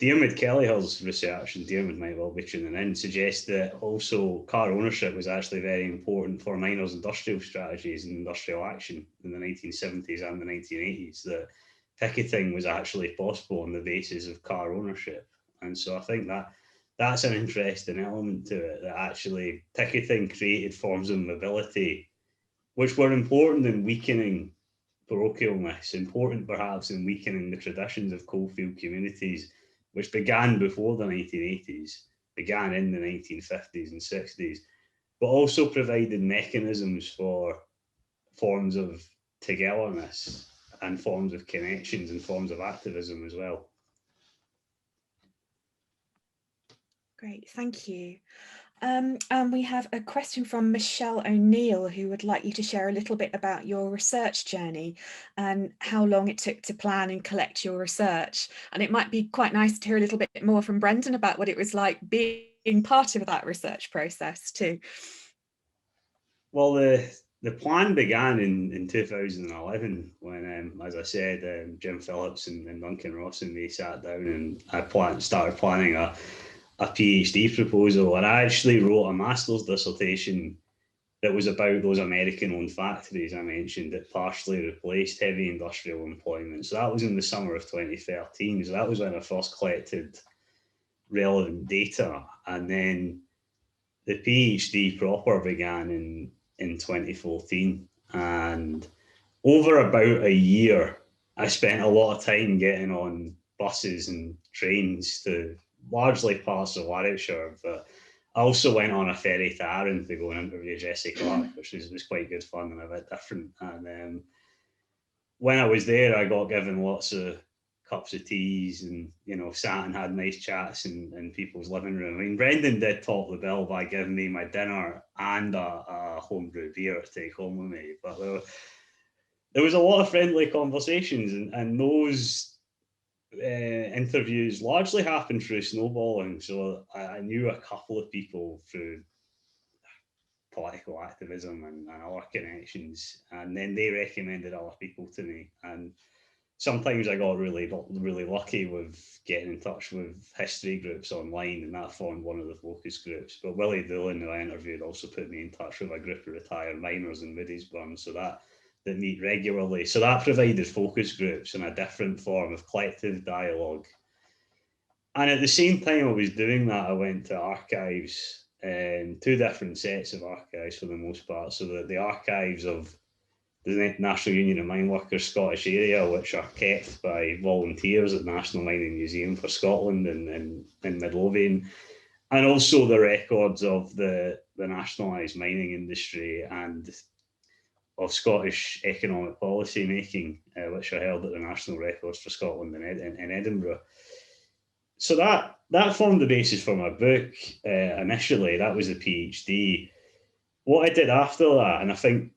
Diarmaid Kellyhill's research, and Diarmaid might well be tuning in, suggests that also car ownership was actually very important for miners' industrial strategies and industrial action in the 1970s and the 1980s, that picketing was actually possible on the basis of car ownership. And so I think that that's an interesting element to it, that actually picketing created forms of mobility which were important in weakening parochialness, important perhaps in weakening the traditions of coalfield communities, which began before the 1980s, began in the 1950s and 60s, but also provided mechanisms for forms of togetherness and forms of connections and forms of activism as well. Great, thank you. And we have a question from Michelle O'Neill, who would like you to share a little bit about your research journey and how long it took to plan and collect your research. And it might be quite nice to hear a little bit more from Brendan about what it was like being part of that research process too. Well, the plan began in 2011 when, as I said, Jim Phillips and Duncan Ross and me sat down, and I started planning a PhD proposal, and I actually wrote a master's dissertation that was about those American-owned factories I mentioned that partially replaced heavy industrial employment. So that was in the summer of 2013. So that was when I first collected relevant data, and then the PhD proper began in 2014. And over about a year, I spent a lot of time getting on buses and trains to largely parts of Warwickshire, but I also went on a ferry to Arran to go and interview Jesse Clark, which was quite good fun and a bit different. And when I was there, I got given lots of cups of teas and, you know, sat and had nice chats in people's living room. I mean, Brendan did top the bill by giving me my dinner and a homebrew beer to take home with me. But there was a lot of friendly conversations, and those interviews largely happened through snowballing. So I knew a couple of people through political activism and other connections, and then they recommended other people to me. And sometimes I got really lucky with getting in touch with history groups online, and that formed one of the focus groups. But Willie Doolan, who I interviewed, also put me in touch with a group of retired miners in Moodiesburn, so that meet regularly. So that provided focus groups and a different form of collective dialogue. And at the same time I was doing that, I went to archives, two different sets of archives for the most part. So that the archives of the National Union of Mine Workers Scottish area, which are kept by volunteers at the National Mining Museum for Scotland in Midlothian. and also the records of the nationalised mining industry and of Scottish economic policy making, which are held at the National Records for Scotland in Edinburgh. So that formed the basis for my book initially. That was a PhD. What I did after that, and I think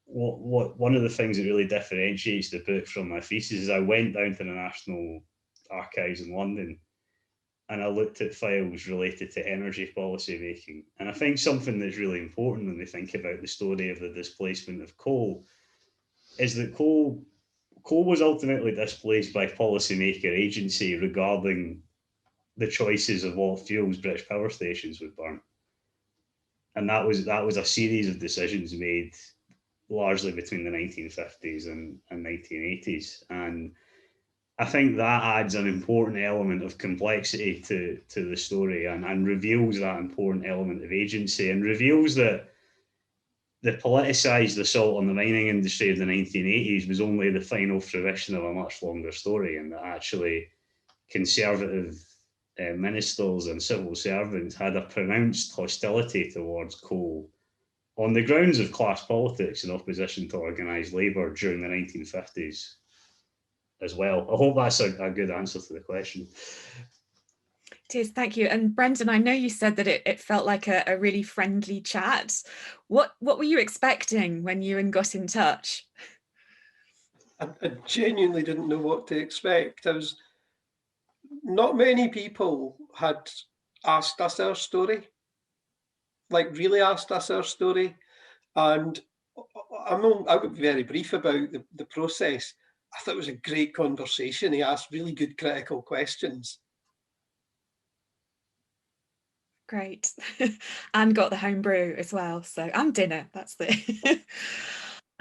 what one of the things that really differentiates the book from my thesis is I went down to the National Archives in London and I looked at files related to energy policy making. And I think something that's really important when we think about the story of the displacement of coal is that coal was ultimately displaced by policymaker agency regarding the choices of what fuels British power stations would burn. And that was a series of decisions made largely between the 1950s and 1980s. And I think that adds an important element of complexity to the story and reveals that important element of agency and reveals that the politicised assault on the mining industry of the 1980s was only the final fruition of a much longer story, and that actually conservative ministers and civil servants had a pronounced hostility towards coal on the grounds of class politics in opposition to organised labour during the 1950s as well. I hope that's a good answer to the question. It is, thank you. And Brendan, I know you said that it felt like a really friendly chat. What were you expecting when Ewan got in touch? I genuinely didn't know what to expect. Not many people had asked us our story, like really asked us our story. And I'll be very brief about the process. I thought it was a great conversation. He asked really good critical questions. Great. And got the home brew as well. So, and dinner, that's the...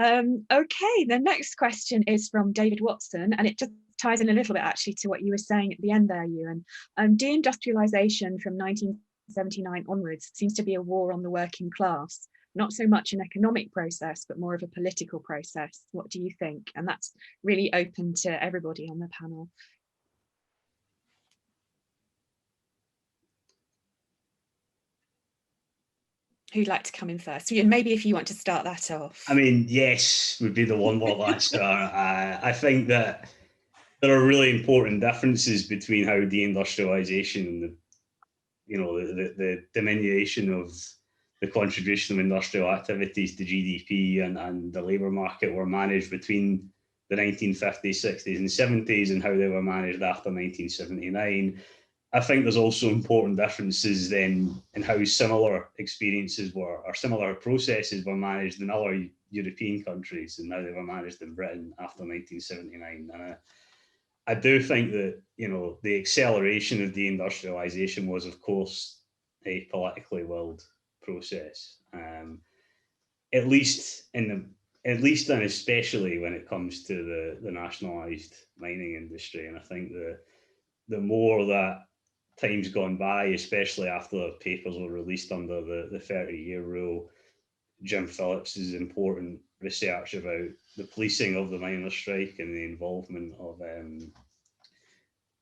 Okay, the next question is from David Watson, and it just ties in a little bit actually to what you were saying at the end there, Ewan. Deindustrialization from 1979 onwards seems to be a war on the working class, not so much an economic process, but more of a political process. What do you think? And that's really open to everybody on the panel. Who'd like to come in first? Maybe if you want to start that off. I mean, yes, would be the one word answer. I think that there are really important differences between how deindustrialization and the diminution of the contribution of industrial activities to GDP and the labour market were managed between the 1950s, 60s and 70s and how they were managed after 1979. I think there's also important differences then in how similar experiences were, or similar processes were managed in other European countries and how they were managed in Britain after 1979. And I do think that, the acceleration of deindustrialization was, of course, a politically willed process, at least and especially when it comes to the nationalised mining industry. And I think the more that time's gone by, especially after the papers were released under the 30-year rule, Jim Phillips's important research about the policing of the miners' strike and the involvement of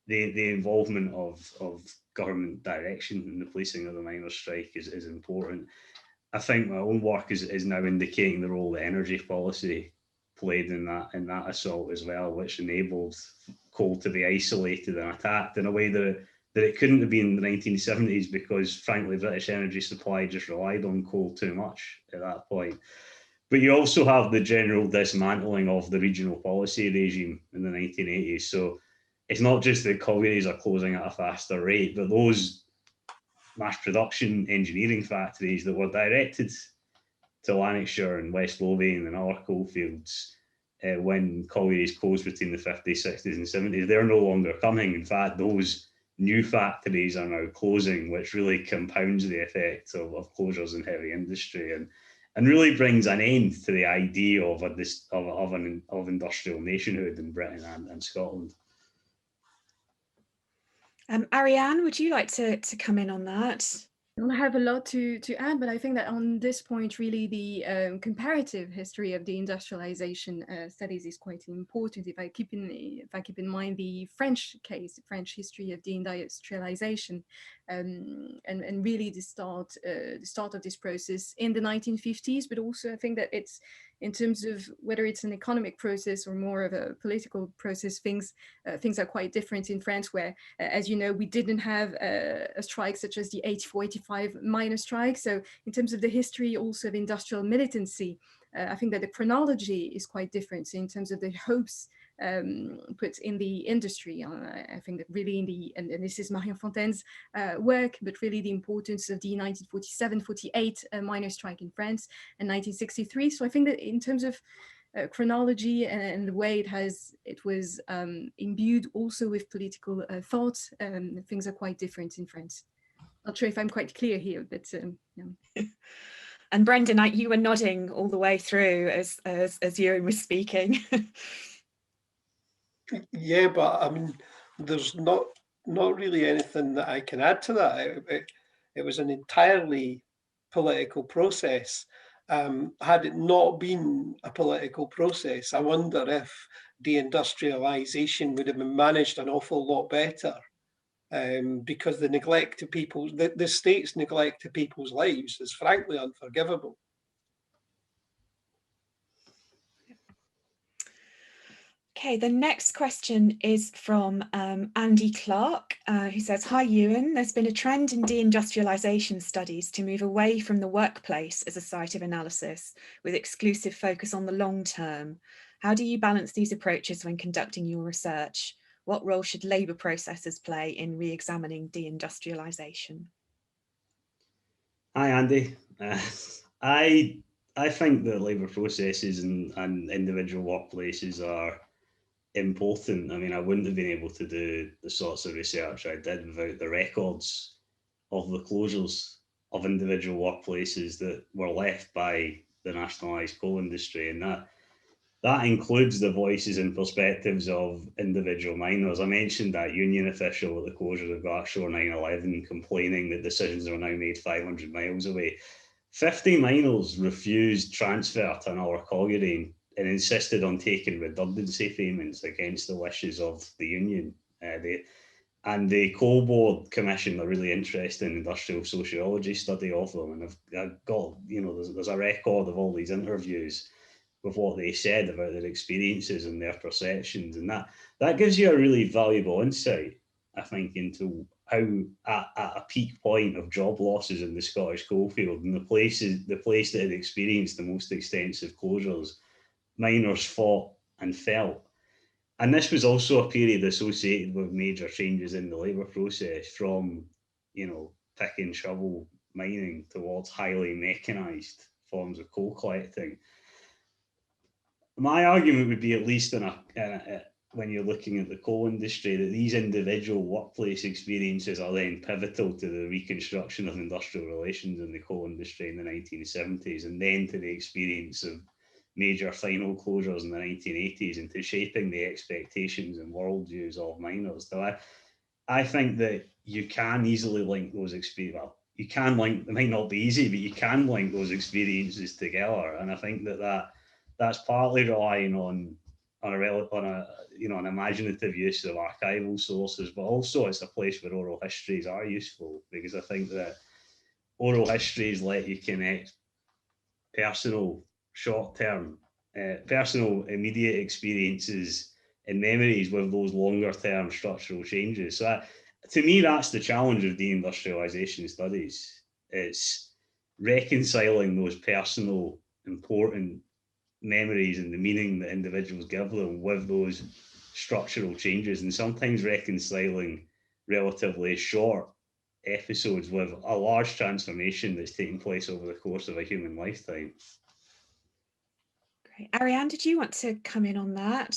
the involvement of government direction in the policing of the miners' strike is important. I think my own work is now indicating the role that energy policy played in that assault as well, which enabled coal to be isolated and attacked in a way that it couldn't have been in the 1970s, because frankly British energy supply just relied on coal too much at that point. But you also have the general dismantling of the regional policy regime in the 1980s. So it's not just that collieries are closing at a faster rate, but those mass production engineering factories that were directed to Lanarkshire and West Lothian and other coalfields when collieries closed between the 50s, 60s and 70s, they're no longer coming. In fact, those new factories are now closing, which really compounds the effect of closures in heavy industry and really brings an end to the idea of industrial nationhood in Britain and Scotland. Ariane, would you like to come in on that? I don't have a lot to add, but I think that on this point, really, the comparative history of the industrialization studies is quite important. If I keep in mind the French case, the French history of deindustrialization, and really the start of this process in the 1950s, but also I think that it's in terms of whether it's an economic process or more of a political process, things are quite different in France, where, as you know, we didn't have a strike such as the 84-85 miners' strike. So in terms of the history also of industrial militancy, I think that the chronology is quite different. So in terms of the hopes put in the industry, I think that really and this is Marion Fontaine's work, but really the importance of the 1947-48 miners' strike in France and 1963. So I think that in terms of chronology and the way it was imbued also with political thought, things are quite different in France. Not sure if I'm quite clear here, but yeah. And Brendan, you were nodding all the way through as Ewan was speaking. Yeah, but I mean, there's not really anything that I can add to that. It was an entirely political process. Had it not been a political process, I wonder if deindustrialization would have been managed an awful lot better. Because the neglect to people, the state's neglect to people's lives is frankly unforgivable. Okay, the next question is from Andy Clark, who says, "Hi Ewan, there's been a trend in deindustrialization studies to move away from the workplace as a site of analysis with exclusive focus on the long term. How do you balance these approaches when conducting your research? What role should labour processes play in re-examining deindustrialization?" Hi, Andy. I think that labour processes and individual workplaces are important. I mean, I wouldn't have been able to do the sorts of research I did without the records of the closures of individual workplaces that were left by the nationalised coal industry, and that includes the voices and perspectives of individual miners. I mentioned that union official at the closure of Glasgow 9/11 complaining that decisions were now made 500 miles away. 50 miners refused transfer to another colliery and insisted on taking redundancy payments against the wishes of the union. And the Coal Board commissioned a really interesting industrial sociology study of them, and I've got, there's a record of all these interviews with what they said about their experiences and their perceptions, and that gives you a really valuable insight, I think, into how at a peak point of job losses in the Scottish coalfield, and the place that had experienced the most extensive closures, miners fought and felt. And this was also a period associated with major changes in the labour process, from pick and shovel mining towards highly mechanised forms of coal collecting. My argument would be, at least when you're looking at the coal industry, that these individual workplace experiences are then pivotal to the reconstruction of industrial relations in the coal industry in the 1970s, and then to the experience of major final closures in the 1980s, and to shaping the expectations and worldviews of miners. So I think that you can easily link those experiences. Well, you can link, it might not be easy, but you can link those experiences together. And I think that's partly relying on an imaginative use of archival sources, but also it's a place where oral histories are useful, because I think that oral histories let you connect personal short-term, personal immediate experiences and memories with those longer-term structural changes. So to me, that's the challenge of deindustrialization studies. It's reconciling those personal, important memories and the meaning that individuals give them with those structural changes, and sometimes reconciling relatively short episodes with a large transformation that's taking place over the course of a human lifetime. Great. Ariane, did you want to come in on that?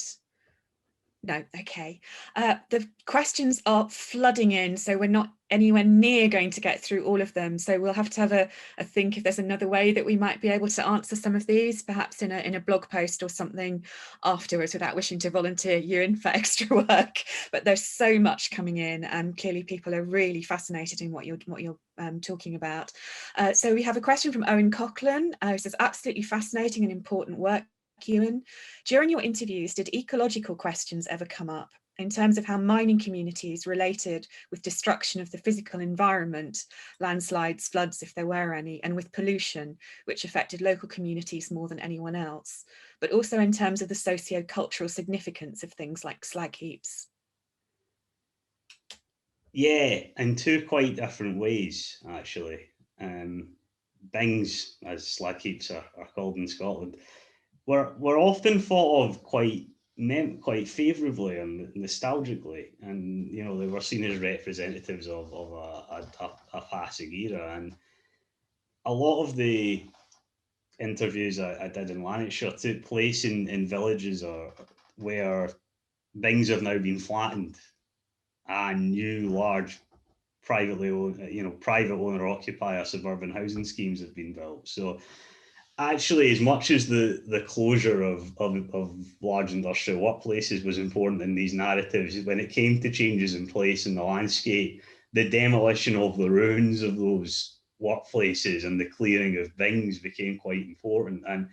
No, okay. The questions are flooding in, so we're not anywhere near going to get through all of them. So we'll have to have a think if there's another way that we might be able to answer some of these, perhaps in a blog post or something afterwards, without wishing to volunteer you in for extra work. But there's so much coming in, and clearly people are really fascinated in what you're talking about. So we have a question from Owen Coughlin, who says, absolutely fascinating and important work, Ewan. During your interviews, did ecological questions ever come up in terms of how mining communities related with destruction of the physical environment, landslides, floods, if there were any, and with pollution, which affected local communities more than anyone else, but also in terms of the socio-cultural significance of things like slag heaps? Yeah, in two quite different ways, actually. Bings, as slag heaps are called in Scotland, were often thought of quite favourably and nostalgically, and you know, they were seen as representatives of a passing era. And a lot of the interviews I did in Lanarkshire took place in villages or where things have now been flattened and new large privately owned, private owner occupier suburban housing schemes have been built. So actually, as much as the closure of large industrial workplaces was important in these narratives, when it came to changes in place in the landscape, the demolition of the ruins of those workplaces and the clearing of things became quite important. And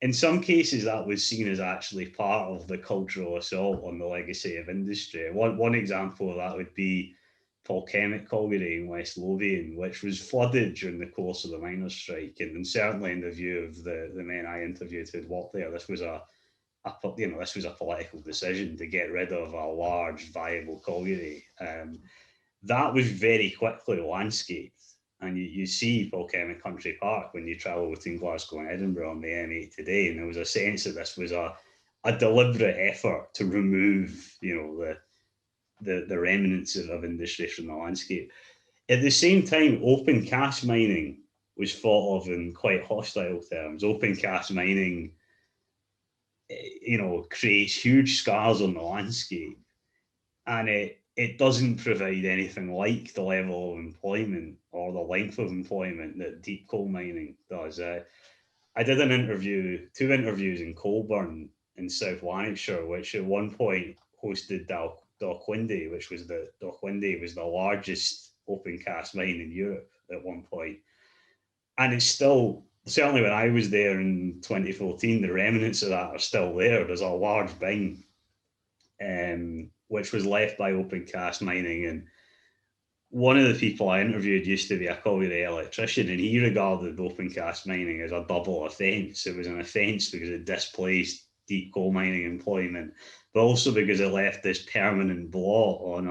in some cases, that was seen as actually part of the cultural assault on the legacy of industry. One example of that would be Polkemic colliery in West Lothian, which was flooded during the course of the miners' strike. And certainly in the view of the men I interviewed who'd worked there, this was a political decision to get rid of a large, viable colliery. That was very quickly landscaped. And you see Polkemic Country Park when you travel between Glasgow and Edinburgh on the M8 today. And there was a sense that this was a deliberate effort to remove, the remnants of industry from the landscape. At the same time, open cast mining was thought of in quite hostile terms. Open cast mining, creates huge scars on the landscape, and it doesn't provide anything like the level of employment or the length of employment that deep coal mining does. I did two interviews in Colburn in South Lanarkshire, which at one point hosted Dalquindy, which was the largest open cast mine in Europe at one point. And it's still, certainly when I was there in 2014, the remnants of that are still there. There's a large bin, which was left by open cast mining. And one of the people I interviewed used to be a colliery electrician, and he regarded open cast mining as a double offence. It was an offence because it displaced deep coal mining employment, but also because it left this permanent blot on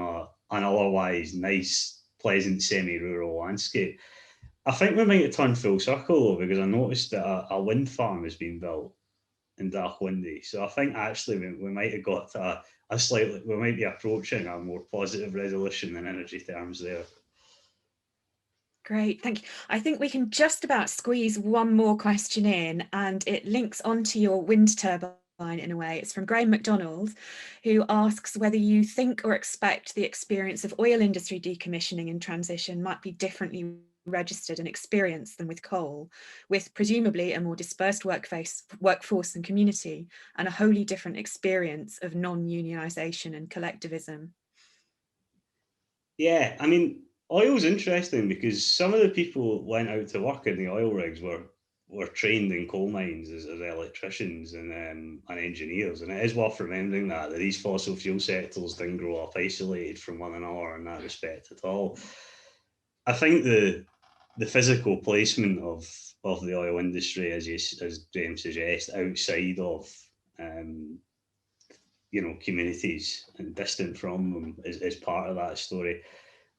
an otherwise nice, pleasant semi-rural landscape. I think we might have turned full circle though, because I noticed that a wind farm has been built in Dalquindy. So I think actually we might have got to we might be approaching a more positive resolution in energy terms there. Great, thank you. I think we can just about squeeze one more question in, and it links onto your wind turbine in a way. It's from Graham MacDonald, who asks whether you think or expect the experience of oil industry decommissioning and transition might be differently registered and experienced than with coal, with presumably a more dispersed workforce and community, and a wholly different experience of non-unionisation and collectivism. Yeah, I mean, oil's interesting because some of the people who went out to work in the oil rigs were trained in coal mines as electricians and engineers, and it is worth remembering that these fossil fuel sectors didn't grow up isolated from one another in that respect at all. I think the physical placement of the oil industry, as James suggests, outside of communities and distant from them is part of that story.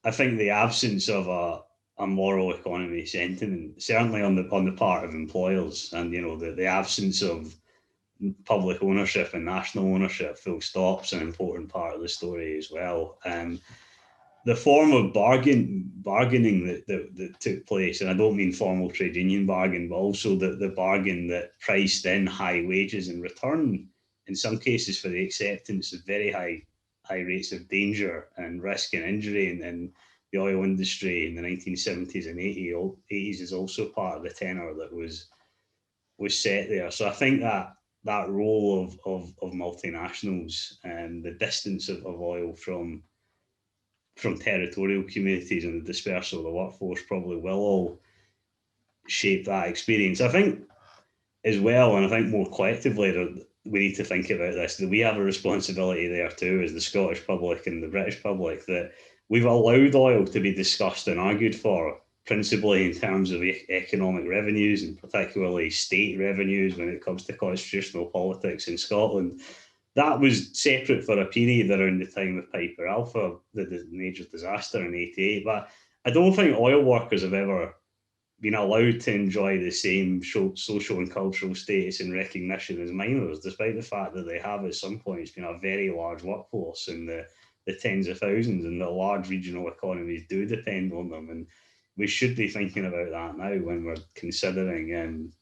I think the absence of a moral economy sentiment, certainly on the part of employers, and the absence of public ownership and national ownership, full stop's an important part of the story as well. The form of bargaining that took place, and I don't mean formal trade union bargain, but also the bargain that priced in high wages in return in some cases for the acceptance of very high rates of danger and risk and injury in the oil industry in the 1970s and 80s is also part of the tenor that was set there. So I think that role of multinationals and the distance of oil from territorial communities and the dispersal of the workforce probably will all shape that experience. I think as well, and I think more collectively, we need to think about this, that we have a responsibility there too, as the Scottish public and the British public, that we've allowed oil to be discussed and argued for, principally in terms of economic revenues and particularly state revenues when it comes to constitutional politics in Scotland. That was separate for a period around the time of Piper Alpha, the major disaster in '88. But I don't think oil workers have ever been allowed to enjoy the same social and cultural status and recognition as miners, despite the fact that they have at some points been a very large workforce in the tens of thousands, and the large regional economies do depend on them. And we should be thinking about that now when we're considering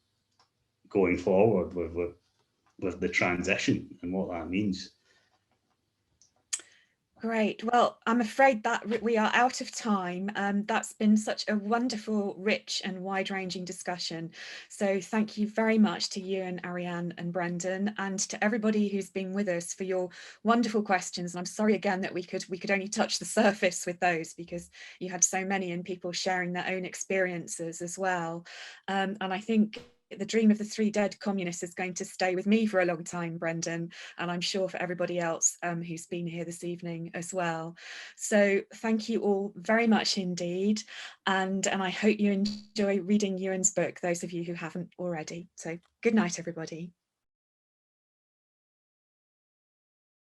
going forward with the transition and what that means. Great. Well, I'm afraid that we are out of time. That's been such a wonderful, rich and wide-ranging discussion. So thank you very much to you and Ariane and Brendan, and to everybody who's been with us for your wonderful questions. And I'm sorry again that we could only touch the surface with those, because you had so many and people sharing their own experiences as well. And I think the dream of the 3 dead communists is going to stay with me for a long time, Brendan, and I'm sure for everybody else who's been here this evening as well. So thank you all very much indeed, and I hope you enjoy reading Ewan's book, those of you who haven't already. So good night, everybody.